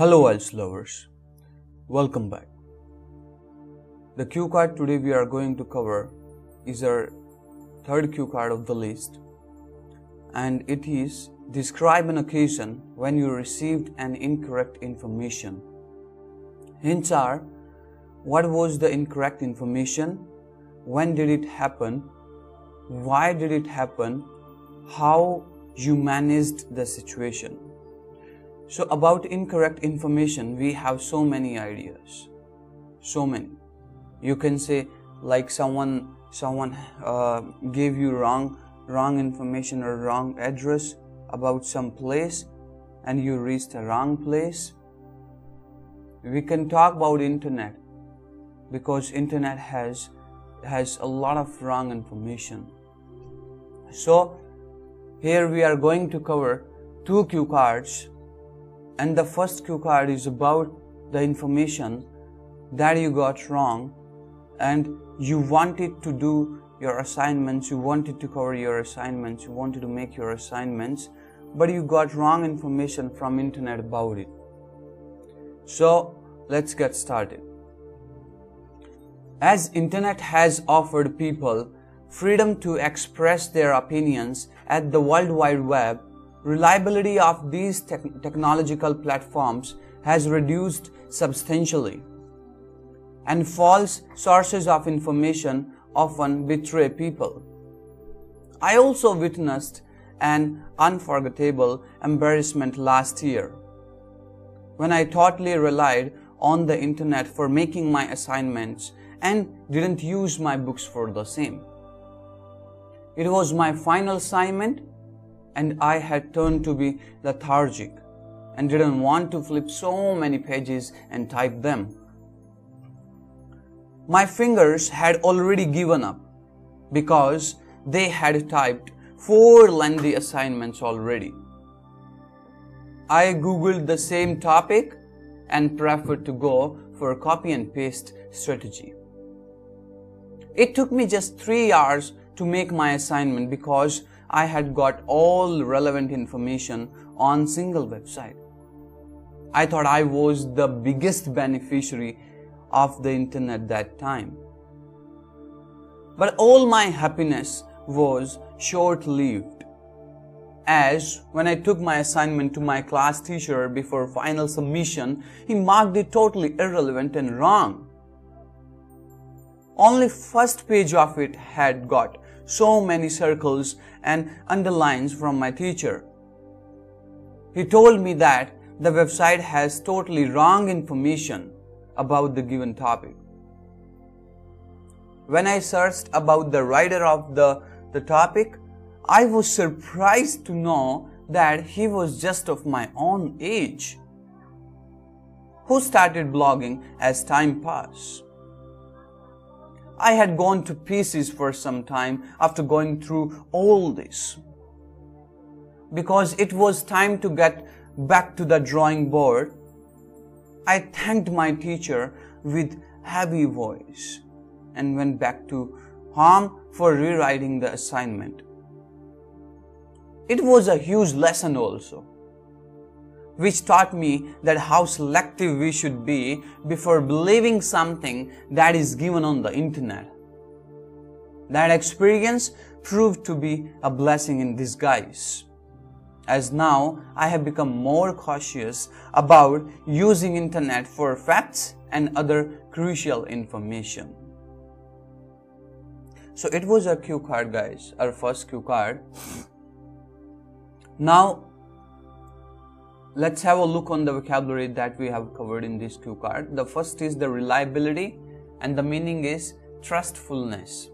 Hello IELTS lovers, welcome back. The cue card today we are going to cover is our third cue card of the list, and it is describe an occasion when you received an incorrect information. Hints are: what was the incorrect information, when did it happen, why did it happen, how you managed the situation. So about incorrect information, we have so many ideas, so many. You can say like someone gave you wrong information or wrong address about some place and you reached a wrong place. We can talk about internet because internet has a lot of wrong information. So here we are going to cover two cue cards. And the first cue card is about the information that you got wrong and you wanted to do your assignments, you wanted to cover your assignments, you wanted to make your assignments, but you got wrong information from internet about it. So let's get started. As internet has offered people freedom to express their opinions at the World Wide Web, reliability of these technological platforms has reduced substantially, and false sources of information often betray people. I also witnessed an unforgettable embarrassment last year when I totally relied on the internet for making my assignments and didn't use my books for the same. It was my final assignment, and I had turned to be lethargic and didn't want to flip so many pages and type them. My fingers had already given up because they had typed 4 lengthy assignments already. I googled the same topic and preferred to go for a copy and paste strategy. It took me just 3 hours to make my assignment because I had got all relevant information on single website. I thought I was the biggest beneficiary of the internet that time. But all my happiness was short-lived, as when I took my assignment to my class teacher before final submission, he marked it totally irrelevant and wrong. Only first page of it had got so many circles and underlines from my teacher. He told me that the website has totally wrong information about the given topic. When I searched about the writer of the topic, I was surprised to know that he was just of my own age, who started blogging as time passed. I had gone to pieces for some time after going through all this, because it was time to get back to the drawing board. I thanked my teacher with heavy voice and went back to home for rewriting the assignment. It was a huge lesson also, which taught me that how selective we should be before believing something that is given on the internet. That experience proved to be a blessing in disguise, as now I have become more cautious about using internet for facts and other crucial information. So it was a cue card, guys, our first cue card. Now let's have a look on the vocabulary that we have covered in this cue card. The first is the reliability, and the meaning is trustfulness.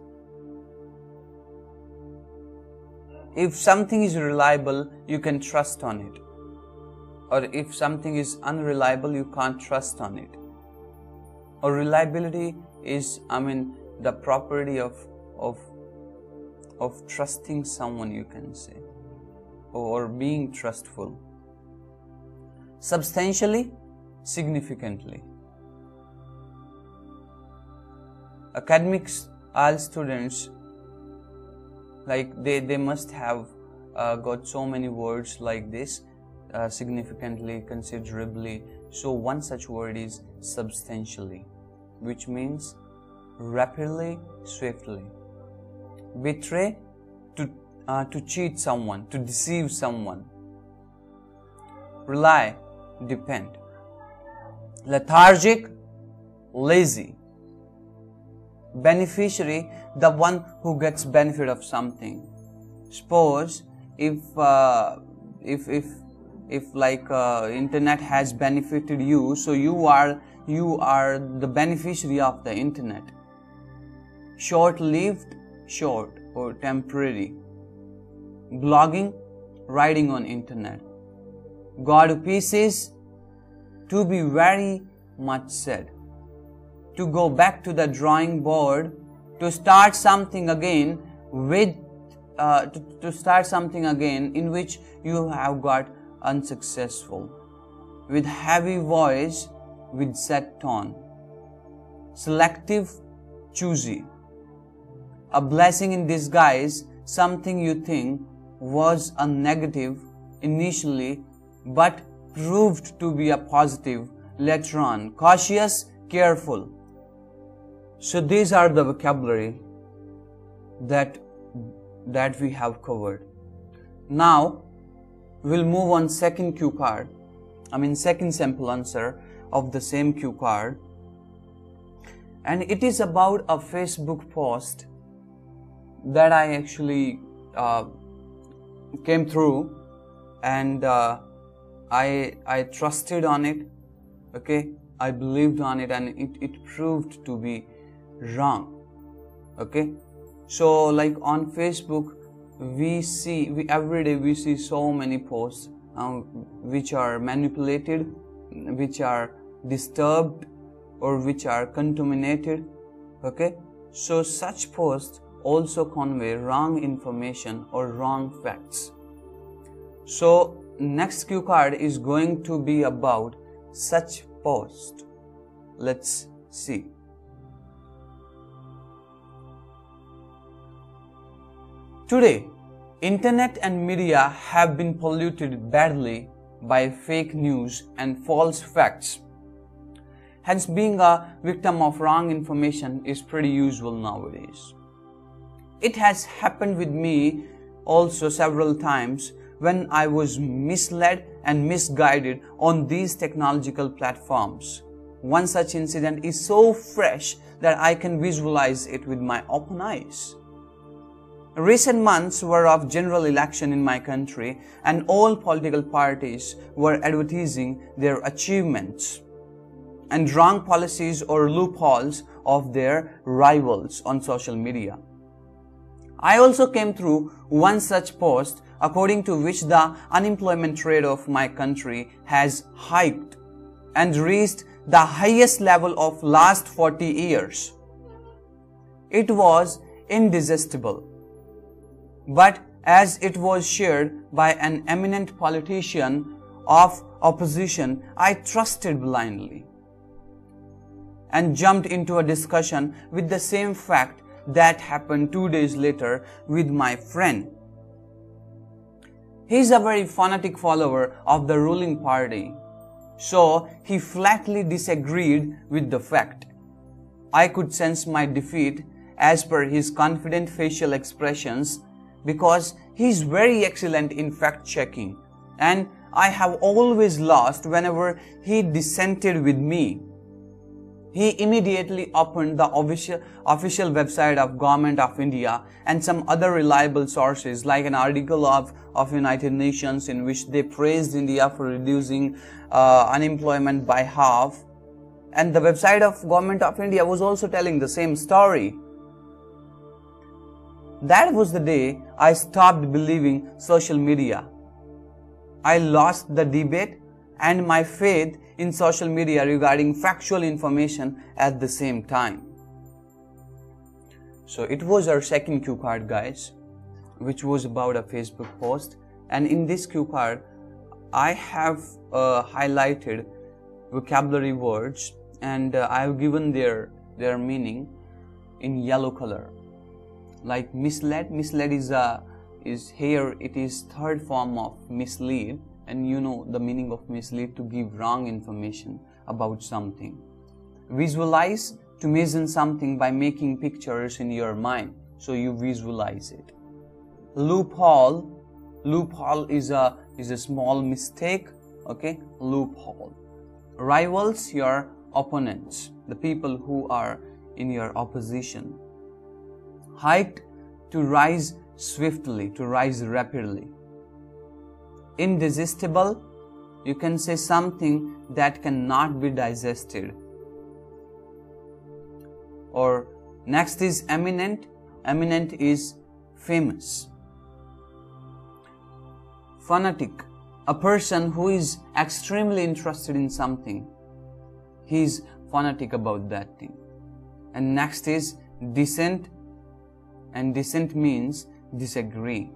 If something is reliable, you can trust on it. Or if something is unreliable, you can't trust on it. Or reliability is, the property of trusting someone, you can say, or being trustful. Substantially, significantly. Academics, all students, like they must have got so many words like this. significantly, considerably. So one such word is substantially, which means rapidly, swiftly. Betray, to cheat someone, to deceive someone. Rely, depend. Lethargic, lazy. Beneficiary, the one who gets benefit of something. Suppose if internet has benefited you, so you are the beneficiary of the internet. Short-lived, short or temporary. Blogging, writing on internet. Go to pieces, to be very much said. To go back to the drawing board, to start something again to start something again in which you have got unsuccessful. With heavy voice, with set tone. Selective, choosy. A blessing in disguise, something you think was a negative initially but proved to be a positive later on. Cautious, careful. So these are the vocabulary that we have covered. Now we'll move on second cue card. Second sample answer of the same cue card, and it is about a Facebook post that I actually came through, and I trusted on it. Okay, I believed on it, and it proved to be wrong. Okay, so like on Facebook, every day we see so many posts which are manipulated, which are disturbed, or which are contaminated. Okay, so such posts also convey wrong information or wrong facts. So next cue card is going to be about such post. Let's see. Today, internet and media have been polluted badly by fake news and false facts. Hence, being a victim of wrong information is pretty usual nowadays. It has happened with me also several times when I was misled and misguided on these technological platforms. One such incident is so fresh that I can visualize it with my open eyes. Recent months were of general election in my country, and all political parties were advertising their achievements and wrong policies or loopholes of their rivals on social media. I also came through one such post according to which the unemployment rate of my country has hiked and reached the highest level of last 40 years. It was indigestible, but as it was shared by an eminent politician of opposition, I trusted blindly and jumped into a discussion with the same fact that happened 2 days later with my friend. He is a very fanatic follower of the ruling party, so he flatly disagreed with the fact. I could sense my defeat as per his confident facial expressions, because he is very excellent in fact-checking, and I have always lost whenever he dissented with me. He immediately opened the official website of Government of India and some other reliable sources, like an article of United Nations in which they praised India for reducing unemployment by half. And the website of Government of India was also telling the same story. That was the day I stopped believing social media. I lost the debate and my faith in social media regarding factual information at the same time. So it was our second cue card, guys, which was about a Facebook post. And in this cue card, I have highlighted vocabulary words, and I have given their meaning in yellow color. Like misled. Misled is here. It is third form of mislead, and you know the meaning of mislead, to give wrong information about something. Visualize, to imagine something by making pictures in your mind, so you visualize it. Loophole is a small mistake, okay? Loophole. Rivals, your opponents, the people who are in your opposition. Hiked, to rise swiftly, to rise rapidly. Indigestible, you can say something that cannot be digested. Or next is eminent. Eminent is famous. Fanatic, a person who is extremely interested in something. He is fanatic about that thing. And next is dissent, and dissent means disagree.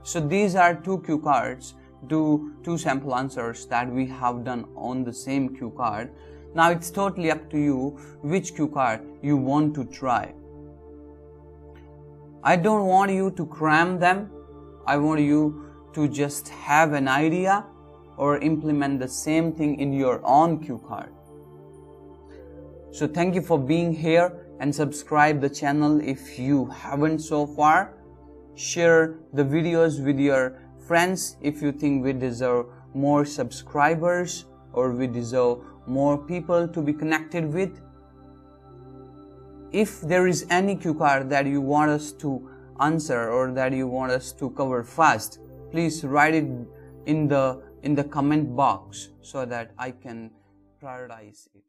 So these are two cue cards, two sample answers that we have done on the same cue card. Now it's totally up to you which cue card you want to try. I don't want you to cram them. I want you to just have an idea or implement the same thing in your own cue card. So thank you for being here, and subscribe the channel if you haven't so far. Share the videos with your friends if you think we deserve more subscribers or we deserve more people to be connected with. If there is any cue card that you want us to answer or that you want us to cover fast, please write it in the comment box so that I can prioritize it.